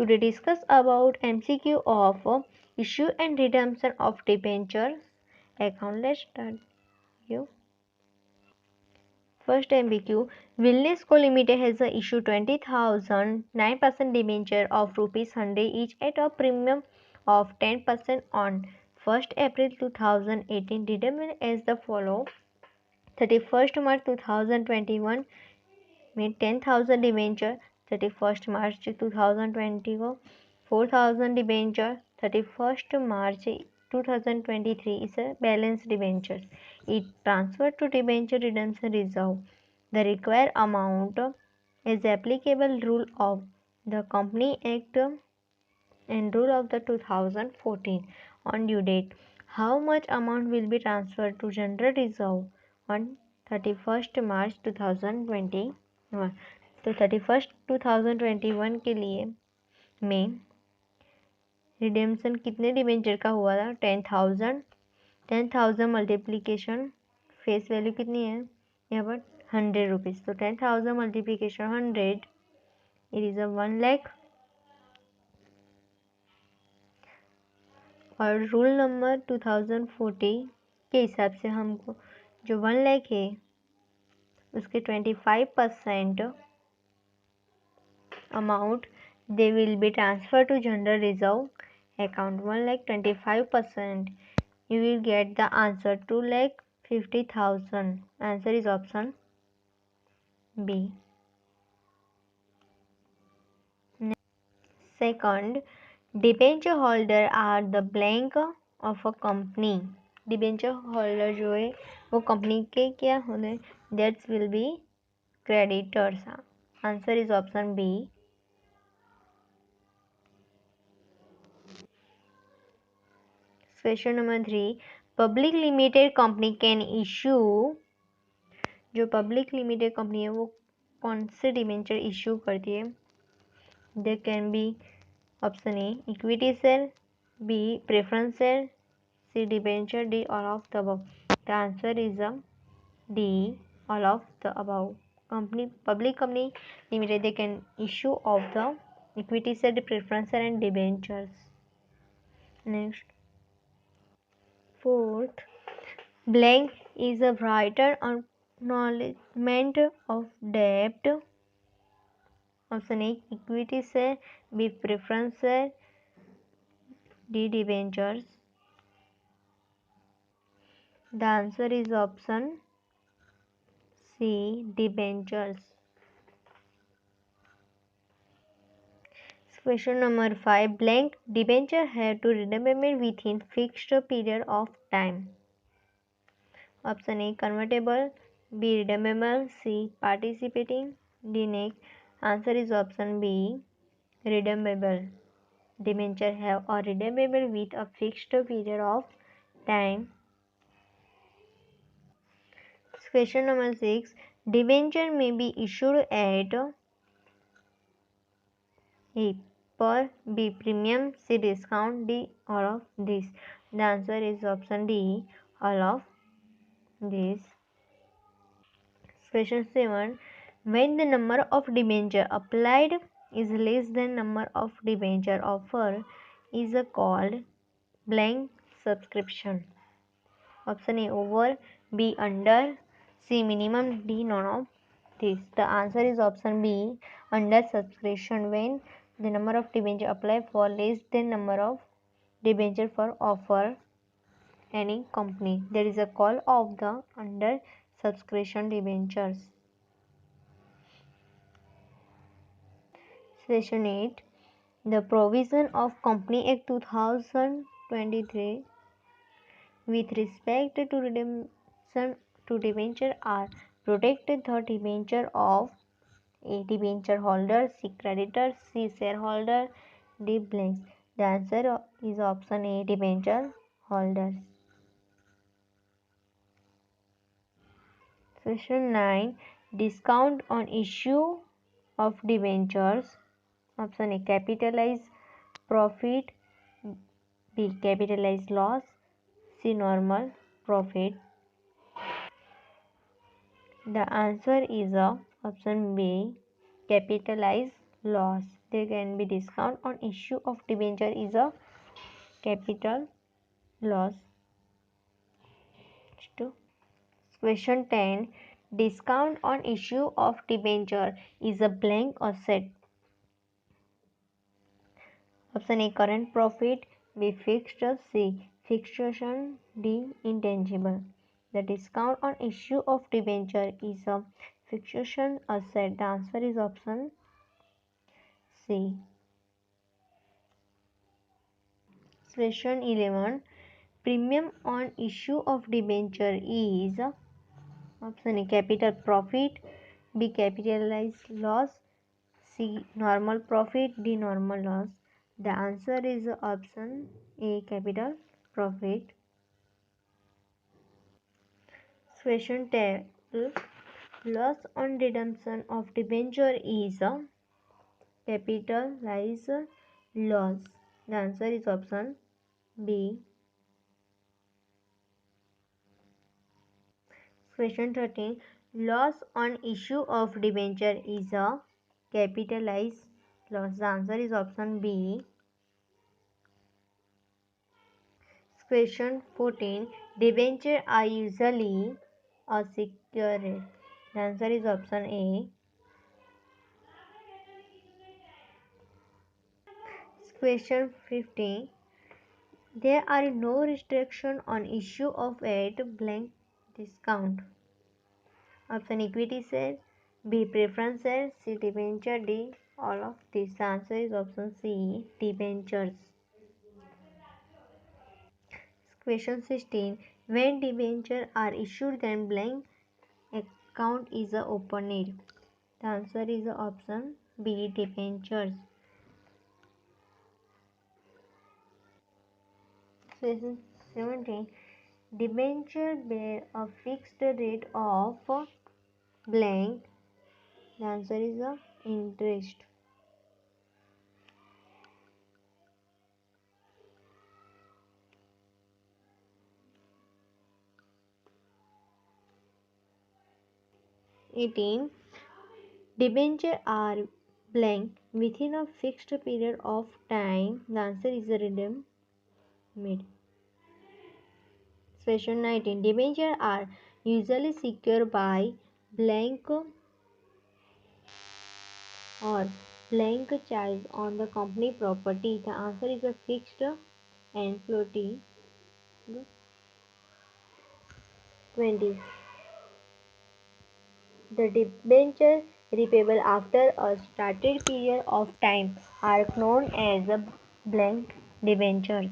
Today discuss about MCQ of issue and redemption of debenture account. Let's start. You. First MBQ. Wellness Co Limited has issued 20,000 9% debenture of ₹100 each at a premium of 10% on 1st April 2018. Redeemable as the follow. 31st March 2021 made 10,000 debenture. 31st March 2020 4,000 debenture. 31st March 2023 is a balance debenture. It transferred to debenture redemption reserve. The required amount is applicable rule of the Company Act and rule of the 2014 on due date. How much amount will be transferred to general reserve on 31st March 2021? तो 31st 2021 के लिए में redemption कितने debenture का हुआ था? 10,000 10,000 multiplication face value कितनी है यहाँ पर? ₹100. तो 10,000 मल्टीप्लीकेशन 100 इट इज 1 लाख. और रूल नंबर 2040 के हिसाब से हमको जो 1 लाख है उसके 25% amount they will be transferred to general reserve account. 1 lakh 25%, you will get the answer 2,50,000. Answer is option B. Second, debenture holder are the blank of a company. debenture holder जो है वो कंपनी के क्या होने? That will be creditors. Answer is option B. Question number 3. Public limited company can issue. जो public limited company है वो कौन से डिबेंचर इश्यू करती है? They can be option A equity share, B preference share, C debenture, D all of the above. The answer is D all of the above. Company public company limited they can issue of the equity share, preference share and debentures. Next. Fourth, blank is a written acknowledgement of debt. Option A equity share, B preference share, D debentures. The answer is option C debentures. Question number 5. Blank debenture have to redeemable within fixed period of time. Option A convertible, B redeemable, C participating, D next. Answer is option B redeemable. Debenture have or redeemable with a fixed period of time. Question number 6. Debenture may be issued at A per B premium, C discount, D all of this. The answer is option D all of this. Question 7. When the number of debenture applied is less than number of debenture offer is called blank subscription. Option A over, B under, C minimum, D none of this. The answer is option B under subscription. When the number of debenture apply for less than number of debenture for offer any company, there is a call of the under subscription debentures. Section 8. The provision of Company Act 2023 with respect to redemption to debenture are protected the debenture of A debenture holder, C creditor, C shareholder, D blank. The answer is option A debenture holders. Section 9. Discount on issue of debentures. Option A capitalized profit, B capitalized loss, C normal profit. The answer is option B capitalized loss. there can be discount on issue of debenture is a capital loss. Question 10. Discount on issue of debenture is a blank asset. Option A current profit, B fixed, C fixation, D intangible. The discount on issue of debenture is a fixation asset. The answer is option C. Question 11. Premium on issue of debenture is option A capital profit, B capitalized loss, C normal profit, D normal loss. The answer is option A capital profit. Question 12. Loss on redemption of debenture is a capitalized loss. The answer is option B. Question 13. Loss on issue of debenture is a capitalized loss. The answer is option B. Question 14. Debentures are usually a security. The answer is option A. Question 15. There are no restriction on issue of at blank discount. Option equity share, B preference share, C debenture, D all of this. The answer is option C debentures. Question 16. When debentures are issued then blank account is opened. The answer is option B debentures. Question 17. Debenture bear a fixed rate of blank. The answer is interest. (18) Debentures are blank within a fixed period of time. The answer is redeemed. Question 19. Debentures are usually secured by blank or blank charge on the company property. The answer is a fixed and floating. 20. The debentures repayable after a stated period of time are known as blank debentures.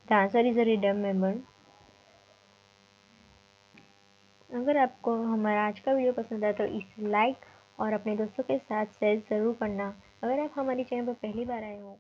The answer is redeemable. अगर आपको हमारा आज का video पसंद आया तो इसे like और अपने दोस्तों के साथ शेयर ज़रूर करना। अगर आप हमारे चैनल पर पहली बार आए हो